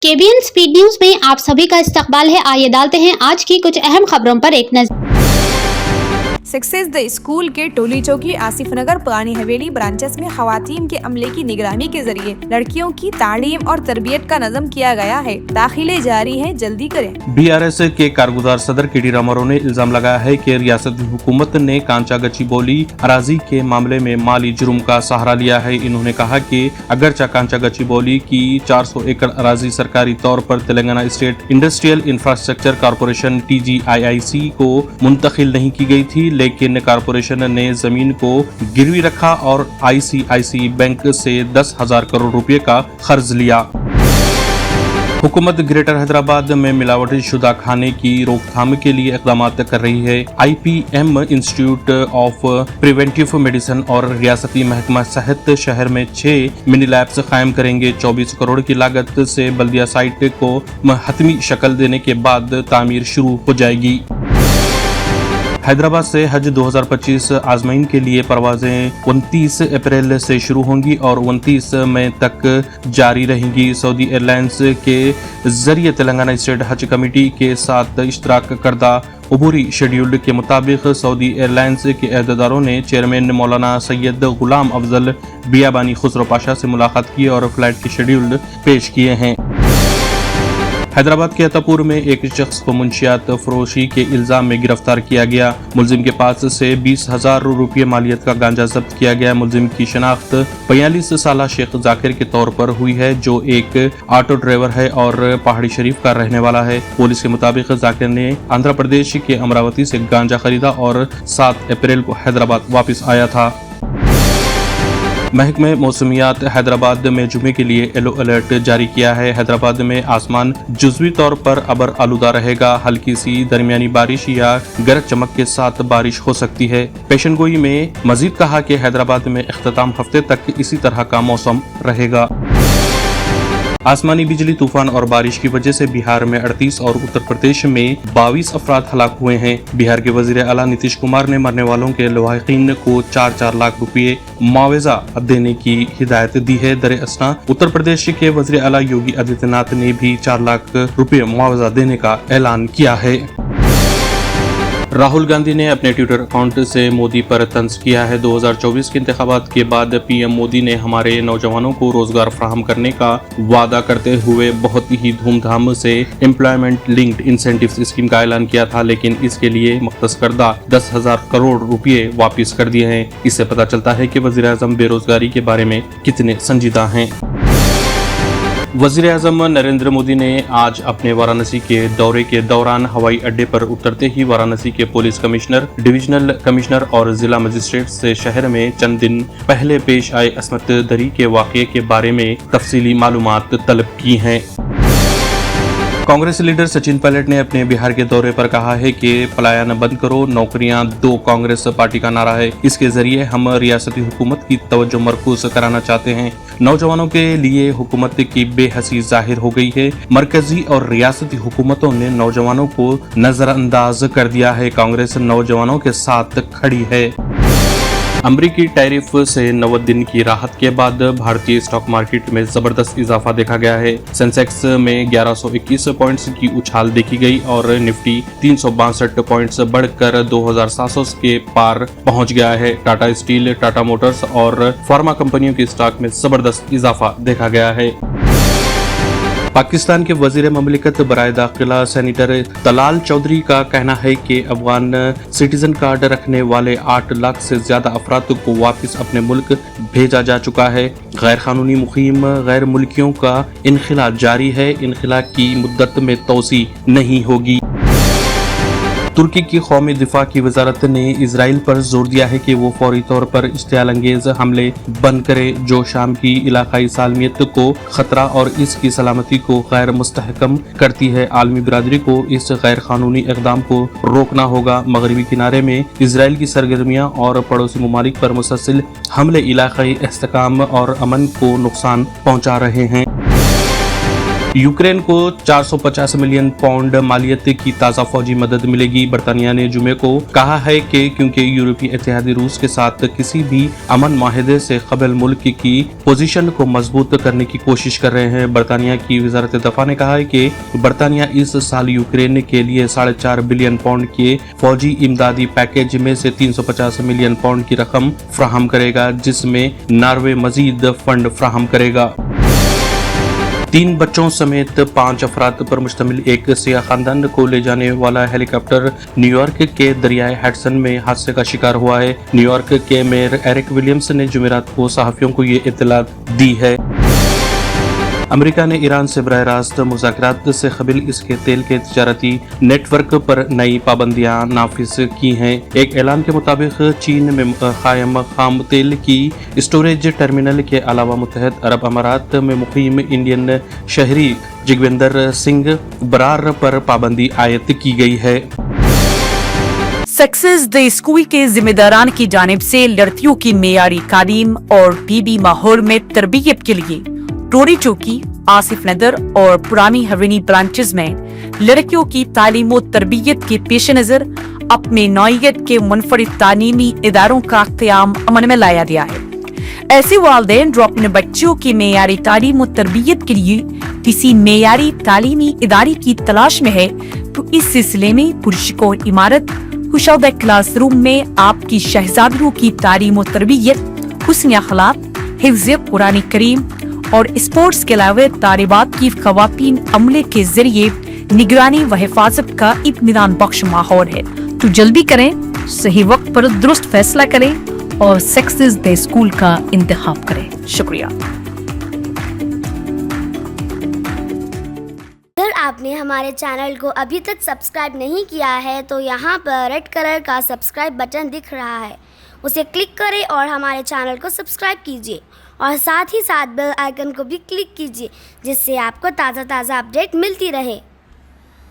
KBN speed news में आप सभी का इस्तकबाल है। आइए डालते हैं आज की कुछ अहम खबरों पर एक नजर। सक्सेस द स्कूल के टोली चौकी आसिफ नगर पुरानी हवेली ब्रांचेस में खवातीन के अमले की निगरानी के जरिए लड़कियों की तालीम और तरबियत का नज़म किया गया है। दाखिले जारी है, जल्दी करें। BRS के कारगुजार सदर KD रामाराव ने इल्जाम लगाया है कि रियासती हुकूमत ने कांचा गच्चीबौली अराजी के मामले में माली जुर्म का सहारा लिया है। इन्होंने कहा कि अगरचे कांचा गच्चीबौली की 400 एकड़ अराजी सरकारी तौर पर Telangana state industrial infrastructure corporation TGIIC को मुंतकिल नहीं की गई थी, लेकिन कॉरपोरेशन ने जमीन को गिरवी रखा और ICICI बैंक से 10,000 करोड़ रुपए का कर्ज लिया। हुकूमत ग्रेटर हैदराबाद में मिलावटी शुदा खाने की रोकथाम के लिए इक़दाम कर रही है। IPM institute of preventive medicine और रियासती महकमा सेहत शहर में 6 मिनी लैब्स कायम करेंगे। 24 करोड़ की लागत से बल्दिया साइट को हतमी शक्ल देने के बाद तामीर शुरू हो जाएगी। हैदराबाद से हज 2025 आजमाइन के लिए परवाजें 29 अप्रैल से शुरू होंगी और 29 मई तक जारी रहेंगी। सऊदी एयरलाइंस के जरिए तेलंगाना स्टेट हज कमेटी के साथ इश्तराक करदा अबूरी शेड्यूल के मुताबिक सऊदी एयरलाइंस के अहदेदारों ने चेयरमैन मौलाना सैयद गुलाम अफजल बियाबानी खुसरो पाशा से मुलाकात की और फ्लाइट के शेड्यूल पेश किए हैं। हैदराबाद के अतापुर में एक शख्स को मुंशियात फरोशी के इल्जाम में गिरफ्तार किया गया। मुलजिम के पास से 20,000 रुपये मालियत का गांजा जब्त किया गया। मुलजिम की शनाख्त 45 साला शेख जाकिर के तौर पर हुई है, जो एक ऑटो ड्राइवर है और पहाड़ी शरीफ का रहने वाला है। पुलिस के मुताबिक जाकिर ने आंध्र प्रदेश के अमरावती से गांजा खरीदा और 7 अप्रैल को हैदराबाद वापस आया था। महकमे मौसमियात हैदराबाद में जुमे के लिए येलो अलर्ट जारी किया है। हैदराबाद में आसमान जुज़वी तौर पर अबर आलूदा रहेगा। हल्की सी दरमियानी बारिश या गरज चमक के साथ बारिश हो सकती है। पेशनगोई में मजीद कहा कि हैदराबाद में इख्तिताम हफ्ते तक इसी तरह का मौसम रहेगा। आसमानी बिजली, तूफान और बारिश की वजह से बिहार में 38 और उत्तर प्रदेश में 22 अफराद हलाक हुए हैं। बिहार के वजीर आला नीतीश कुमार ने मरने वालों के लवाहिकीन को 4-4 लाख रुपए मुआवजा देने की हिदायत दी है। दर असना उत्तर प्रदेश के वजीर आला योगी आदित्यनाथ ने भी 4 लाख रुपए मुआवजा देने का ऐलान किया है। राहुल गांधी ने अपने ट्विटर अकाउंट से मोदी पर तंज किया है। 2024 के इंतखाबात के बाद PM मोदी ने हमारे नौजवानों को रोजगार फराहम करने का वादा करते हुए बहुत ही धूमधाम से एम्प्लॉयमेंट लिंक्ड इंसेंटिव स्कीम का ऐलान किया था, लेकिन इसके लिए मख्तस करदा 10,000 करोड़ रुपए वापिस कर दिए हैं। इससे पता चलता है कि वजीर आज़म बेरोजगारी के बारे में कितने संजीदा हैं। वज़ीर आज़म नरेंद्र मोदी ने आज अपने वाराणसी के दौरे के दौरान हवाई अड्डे पर उतरते ही वाराणसी के पुलिस कमिश्नर, डिविजनल कमिश्नर और जिला मजिस्ट्रेट से शहर में चंद दिन पहले पेश आए असमत दरी के वाक़ये के बारे में तफसीली मालूमात तलब की हैं। कांग्रेस लीडर सचिन पायलट ने अपने बिहार के दौरे पर कहा है कि पलायन बंद करो, नौकरियां दो कांग्रेस पार्टी का नारा है। इसके जरिए हम रियासती हुकूमत की तवज्जो मरकूज कराना चाहते हैं। नौजवानों के लिए हुकूमत की बेहसी जाहिर हो गई है। मरकजी और रियासती हुकूमतों ने नौजवानों को नजरअंदाज कर दिया है। कांग्रेस नौजवानों के साथ खड़ी है। अमरीकी टैरिफ से 90 दिन की राहत के बाद भारतीय स्टॉक मार्केट में जबरदस्त इजाफा देखा गया है। सेंसेक्स में 1121 पॉइंट्स की उछाल देखी गई और निफ्टी 362 पॉइंट्स बढ़कर 2,700 के पार पहुंच गया है। टाटा स्टील, टाटा मोटर्स और फार्मा कंपनियों के स्टॉक में जबरदस्त इजाफा देखा गया है। पाकिस्तान के वजीर ममलिकत बराए दाखिला सेनेटर तलाल चौधरी का कहना है कि अफगान सिटीजन कार्ड रखने वाले 8 लाख से ज्यादा अफराद को वापस अपने मुल्क भेजा जा चुका है। गैर कानूनी मुकीम गैर मुल्कियों का इनखिला जारी है। इनखिला की मुद्दत में तोसी नहीं होगी। तुर्की की कौमी दिफा की वजारत ने इसराइल पर जोर दिया है कि वो फौरी तौर पर इश्तियाल अंगेज हमले बंद करे जो शाम की इलाकाई सालमियत को खतरा और इसकी सलामती को गैर मुस्तहकम करती है। आलमी बिरादरी को इस गैर कानूनी इक़दाम को रोकना होगा। मगरबी किनारे में इसराइल की सरगर्मियाँ और पड़ोसी ममालिक पर मुसलसल हमले इलाकाई इस्तेहकाम और अमन को नुकसान पहुँचा रहे हैं। यूक्रेन को 450 मिलियन पाउंड मालियत की ताज़ा फौजी मदद मिलेगी। बरतानिया ने जुमे को कहा है कि क्योंकि यूरोपीय इत्तेहादी रूस के साथ किसी भी अमन माहिदे से कबल मुल्क की पोजीशन को मजबूत करने की कोशिश कर रहे हैं। बरतानिया की वजारत दफा ने कहा है कि बरतानिया इस साल यूक्रेन के लिए 4.5 बिलियन पाउंड के फौजी इमदादी पैकेज में से 350 मिलियन पाउंड की रकम फ्राहम करेगा, जिसमें नॉर्वे मजीद फंड फ्राहम करेगा। 3 बच्चों समेत 5 अफराद पर मुश्तमिल एक सियाह खानदान को ले जाने वाला हेलीकॉप्टर न्यूयॉर्क के दरियाए हडसन में हादसे का शिकार हुआ है। न्यूयॉर्क के मेयर एरिक विलियम्स ने जुमेरात को सहाफियों को ये इत्तला दी है। अमेरिका ने ईरान से बराह रास्त मुज़ाकरात से कबिल इसके तेल के तिजारती नेटवर्क पर नई पाबंदियां नाफिज की हैं। एक ऐलान के मुताबिक चीन में कायम खाम तेल की स्टोरेज टर्मिनल के अलावा मुत्तहद अरब अमारात में मुकीम इंडियन शहरी जगविंदर सिंह बरार पर पाबंदी आयत की गई है। सक्सेस द स्कूल के जिम्मेदारान की जानिब से लड़कियों की मेयारी तालीम और बीबी माहौल में तरबियत के लिए टोरी चौकी, आसिफ नगर और पुरानी हवेली ब्रांचेस में लड़कियों की तालीम और तरबियत के पेश नजर अपने नौइयत के मुनफरिद तालीमी इदारों का क़याम अमल में लाया गया है। ऐसे वालिदैन जो अपने बच्चों की मेयारी तालीम और तरबियत के लिए किसी मेयारी तालीमी इदारे की तलाश में है तो इस सिलसिले में पुरस्कार इमारत कुशादा क्लासरूम में आपकी शहजादियों की तालीम और तरबियत, हुस्न अखलाक, हिफ्ज़ कुरान करीम और स्पोर्ट्स के अलावा तालिबात की खवातीन अमले के जरिए निगरानी व हिफाजत का इत्मीनान बख्श माहौल है। तो जल्दी करें, सही वक्त पर दुरुस्त फैसला करें और सक्सेस द स्कूल का इंतखाब करें। शुक्रिया। अगर आपने हमारे चैनल को अभी तक सब्सक्राइब नहीं किया है तो यहाँ पर रेड कलर का सब्सक्राइब बटन दिख रहा है, उसे क्लिक करें और हमारे चैनल को सब्सक्राइब कीजिए और साथ ही साथ बेल आइकन को भी क्लिक कीजिए, जिससे आपको ताज़ा अपडेट मिलती रहे।